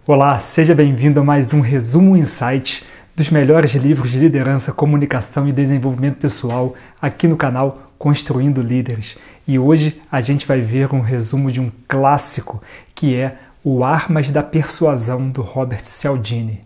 Olá, seja bem-vindo a mais um Resumo Insight dos melhores livros de liderança, comunicação e desenvolvimento pessoal aqui no canal Construindo Líderes. E hoje a gente vai ver um resumo de um clássico que é O Armas da Persuasão, do Robert Cialdini.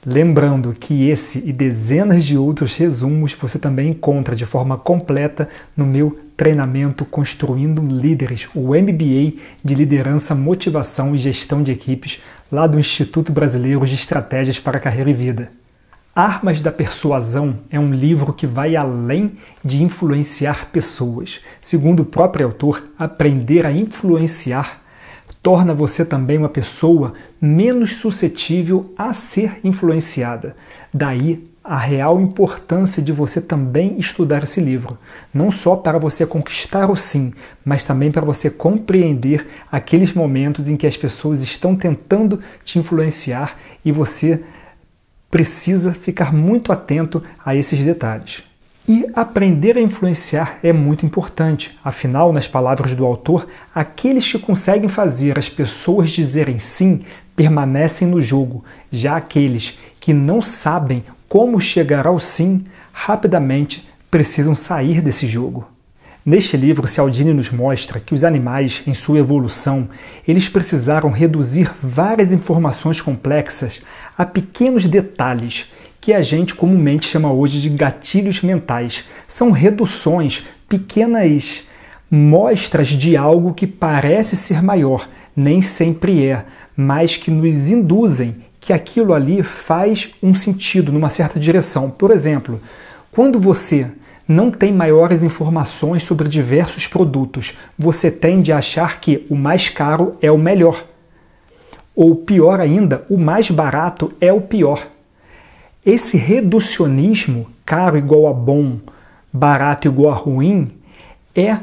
Lembrando que esse e dezenas de outros resumos você também encontra de forma completa no meu treinamento Construindo Líderes, o MBA de Liderança, Motivação e Gestão de Equipes, lá do Instituto Brasileiro de Estratégias para a Carreira e Vida. Armas da Persuasão é um livro que vai além de influenciar pessoas. Segundo o próprio autor, aprender a influenciar torna você também uma pessoa menos suscetível a ser influenciada. Daí a real importância de você também estudar esse livro. Não só para você conquistar o sim, mas também para você compreender aqueles momentos em que as pessoas estão tentando te influenciar e você precisa ficar muito atento a esses detalhes. E aprender a influenciar é muito importante. Afinal, nas palavras do autor, aqueles que conseguem fazer as pessoas dizerem sim permanecem no jogo, já aqueles que não sabem como chegar ao sim rapidamente precisam sair desse jogo. Neste livro, Cialdini nos mostra que os animais, em sua evolução, eles precisaram reduzir várias informações complexas a pequenos detalhes que a gente comumente chama hoje de gatilhos mentais. São reduções, pequenas mostras de algo que parece ser maior, nem sempre é, mas que nos induzem que aquilo ali faz um sentido numa certa direção. Por exemplo, quando você não tem maiores informações sobre diversos produtos, você tende a achar que o mais caro é o melhor. Ou pior ainda, o mais barato é o pior. Esse reducionismo, caro igual a bom, barato igual a ruim, é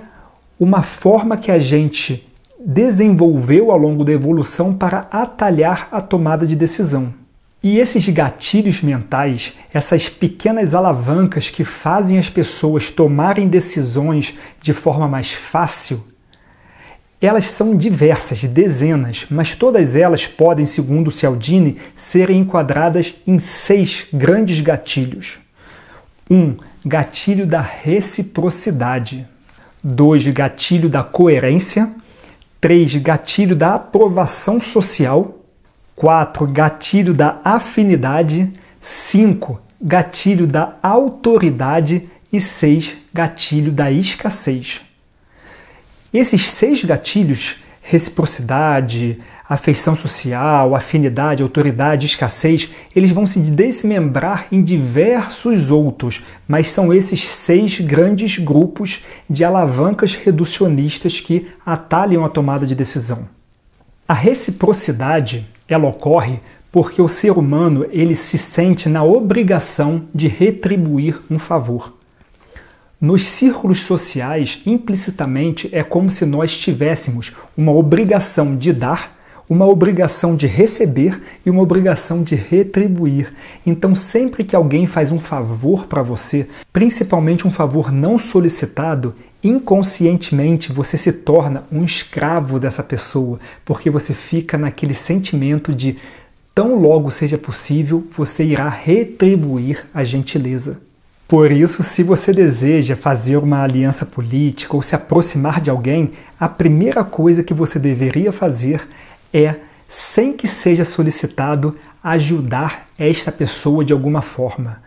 uma forma que a gente desenvolveu ao longo da evolução para atalhar a tomada de decisão. E esses gatilhos mentais, essas pequenas alavancas que fazem as pessoas tomarem decisões de forma mais fácil, elas são diversas, dezenas, mas todas elas podem, segundo Cialdini, serem enquadradas em 6 grandes gatilhos. 1. Gatilho da reciprocidade. 2. Gatilho da coerência. 3. Gatilho da aprovação social. 4. Gatilho da afinidade. 5. Gatilho da autoridade. E 6. Gatilho da escassez. Esses 6 gatilhos, reciprocidade, afeição social, afinidade, autoridade, escassez, eles vão se desmembrar em diversos outros, mas são esses 6 grandes grupos de alavancas reducionistas que atalham a tomada de decisão. A reciprocidade, ela ocorre porque o ser humano ele se sente na obrigação de retribuir um favor. Nos círculos sociais, implicitamente, é como se nós tivéssemos uma obrigação de dar, uma obrigação de receber e uma obrigação de retribuir. Então, sempre que alguém faz um favor para você, principalmente um favor não solicitado, inconscientemente você se torna um escravo dessa pessoa, porque você fica naquele sentimento de tão logo seja possível, você irá retribuir a gentileza. Por isso, se você deseja fazer uma aliança política ou se aproximar de alguém, a primeira coisa que você deveria fazer é, sem que seja solicitado, ajudar esta pessoa de alguma forma.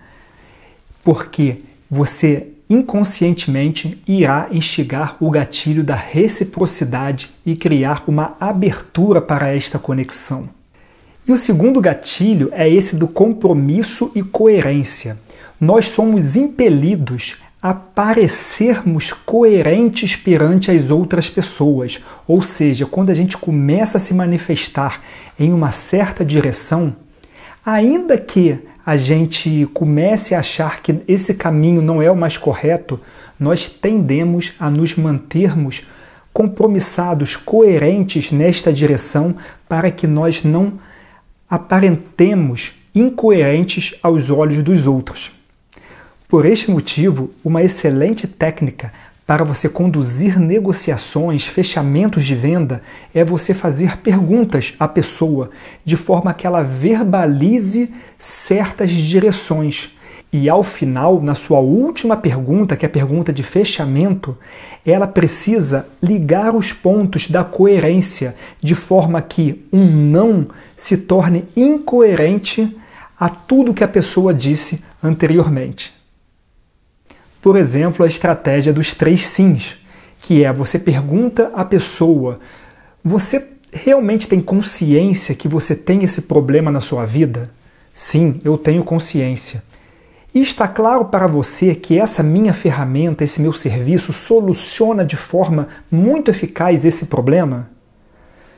Porque você inconscientemente irá instigar o gatilho da reciprocidade e criar uma abertura para esta conexão. E o segundo gatilho é esse do compromisso e coerência. Nós somos impelidos a parecermos coerentes perante as outras pessoas. Ou seja, quando a gente começa a se manifestar em uma certa direção, ainda que a gente comece a achar que esse caminho não é o mais correto, nós tendemos a nos mantermos compromissados, coerentes nesta direção para que nós não aparentemos incoerentes aos olhos dos outros. Por este motivo, uma excelente técnica para você conduzir negociações, fechamentos de venda, é você fazer perguntas à pessoa, de forma que ela verbalize certas direções. E ao final, na sua última pergunta, que é a pergunta de fechamento, ela precisa ligar os pontos da coerência, de forma que um não se torne incoerente a tudo que a pessoa disse anteriormente. Por exemplo, a estratégia dos 3 sims, que é você pergunta à pessoa: você realmente tem consciência que você tem esse problema na sua vida? Sim, eu tenho consciência. E está claro para você que essa minha ferramenta, esse meu serviço, soluciona de forma muito eficaz esse problema?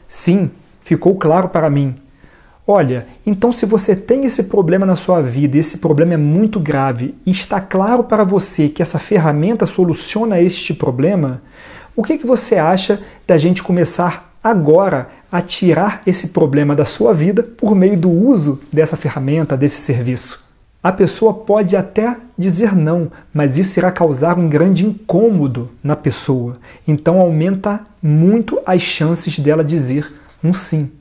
Sim, ficou claro para mim. Olha, então se você tem esse problema na sua vida e esse problema é muito grave e está claro para você que essa ferramenta soluciona este problema, o que você acha da gente começar agora a tirar esse problema da sua vida por meio do uso dessa ferramenta, desse serviço? A pessoa pode até dizer não, mas isso irá causar um grande incômodo na pessoa. Então aumenta muito as chances dela dizer um sim.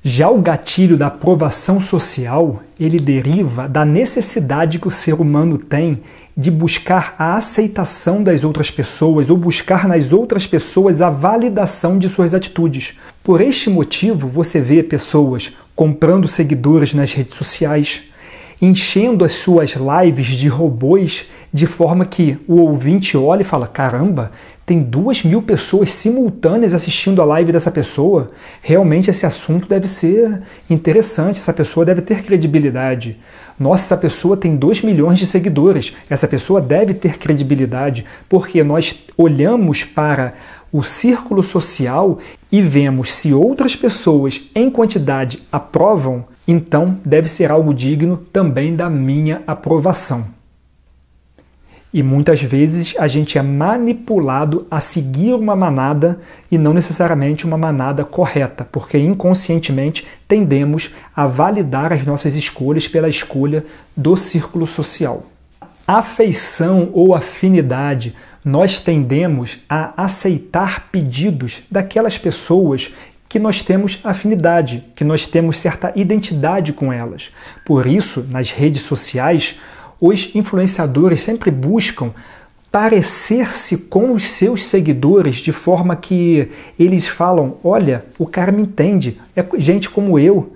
Já o gatilho da aprovação social, ele deriva da necessidade que o ser humano tem de buscar a aceitação das outras pessoas ou buscar nas outras pessoas a validação de suas atitudes. Por este motivo, você vê pessoas comprando seguidores nas redes sociais, enchendo as suas lives de robôs de forma que o ouvinte olha e fala: caramba, tem 2.000 pessoas simultâneas assistindo a live dessa pessoa. Realmente esse assunto deve ser interessante, essa pessoa deve ter credibilidade. Nossa, essa pessoa tem 2 milhões de seguidores, essa pessoa deve ter credibilidade, porque nós olhamos para o círculo social e vemos se outras pessoas em quantidade aprovam, então deve ser algo digno também da minha aprovação. E muitas vezes a gente é manipulado a seguir uma manada e não necessariamente uma manada correta, porque inconscientemente tendemos a validar as nossas escolhas pela escolha do círculo social. Afeição ou afinidade, nós tendemos a aceitar pedidos daquelas pessoas que nós temos afinidade, que nós temos certa identidade com elas. Por isso, nas redes sociais, os influenciadores sempre buscam parecer-se com os seus seguidores de forma que eles falam: olha, o cara me entende, é gente como eu.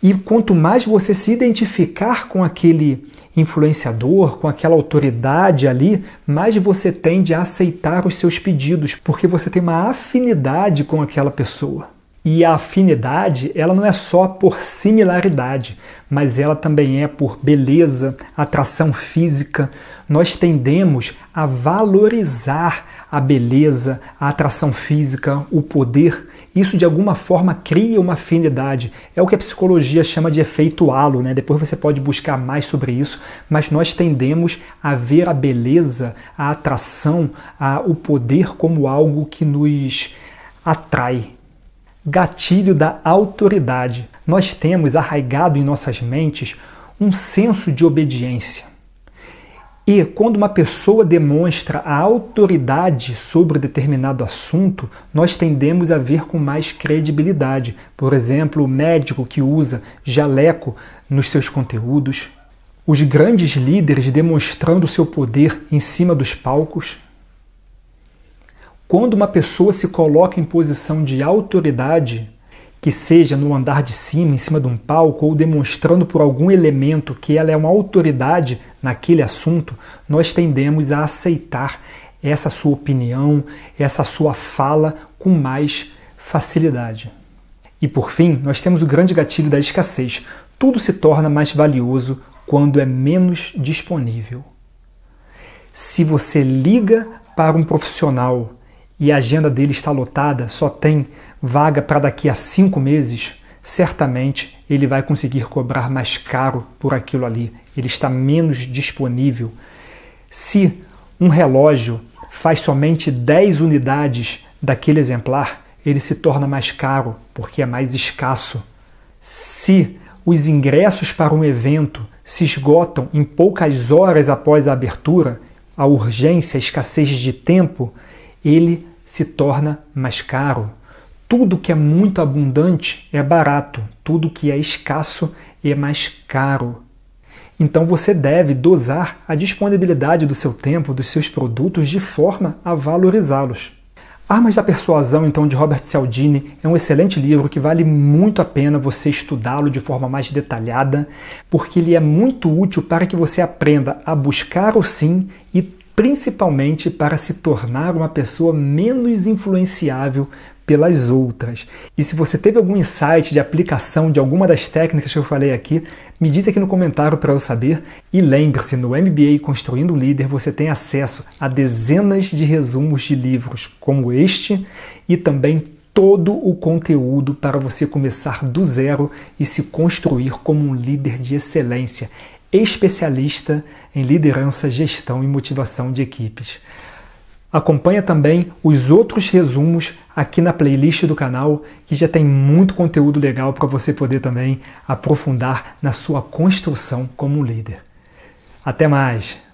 E quanto mais você se identificar com aquele influenciador, com aquela autoridade ali, mais você tende a aceitar os seus pedidos, porque você tem uma afinidade com aquela pessoa. E a afinidade, ela não é só por similaridade, mas ela também é por beleza, atração física. Nós tendemos a valorizar a beleza, a atração física, o poder. Isso de alguma forma cria uma afinidade. É o que a psicologia chama de efeito halo, né? Depois você pode buscar mais sobre isso, mas nós tendemos a ver a beleza, a atração, o poder como algo que nos atrai. Gatilho da autoridade. Nós temos arraigado em nossas mentes um senso de obediência. E quando uma pessoa demonstra a autoridade sobre determinado assunto, nós tendemos a ver com mais credibilidade. Por exemplo, o médico que usa jaleco nos seus conteúdos, os grandes líderes demonstrando seu poder em cima dos palcos. Quando uma pessoa se coloca em posição de autoridade, que seja no andar de cima, em cima de um palco, ou demonstrando por algum elemento que ela é uma autoridade naquele assunto, nós tendemos a aceitar essa sua opinião, essa sua fala com mais facilidade. E por fim, nós temos o grande gatilho da escassez. Tudo se torna mais valioso quando é menos disponível. Se você liga para um profissional e a agenda dele está lotada, só tem vaga para daqui a 5 meses, certamente ele vai conseguir cobrar mais caro por aquilo ali. Ele está menos disponível. Se um relógio faz somente 10 unidades daquele exemplar, ele se torna mais caro porque é mais escasso. Se os ingressos para um evento se esgotam em poucas horas após a abertura, a urgência, a escassez de tempo, ele se torna mais caro. Tudo que é muito abundante é barato, tudo que é escasso é mais caro. Então você deve dosar a disponibilidade do seu tempo, dos seus produtos, de forma a valorizá-los. Armas da Persuasão, então, de Robert Cialdini, é um excelente livro que vale muito a pena você estudá-lo de forma mais detalhada, porque ele é muito útil para que você aprenda a buscar o sim e principalmente para se tornar uma pessoa menos influenciável pelas outras. E se você teve algum insight de aplicação de alguma das técnicas que eu falei aqui, me diz aqui no comentário para eu saber. E lembre-se, no MBA Construindo um Líder você tem acesso a dezenas de resumos de livros como este e também todo o conteúdo para você começar do zero e se construir como um líder de excelência, especialista em liderança, gestão e motivação de equipes. Acompanha também os outros resumos aqui na playlist do canal, que já tem muito conteúdo legal para você poder também aprofundar na sua construção como um líder. Até mais!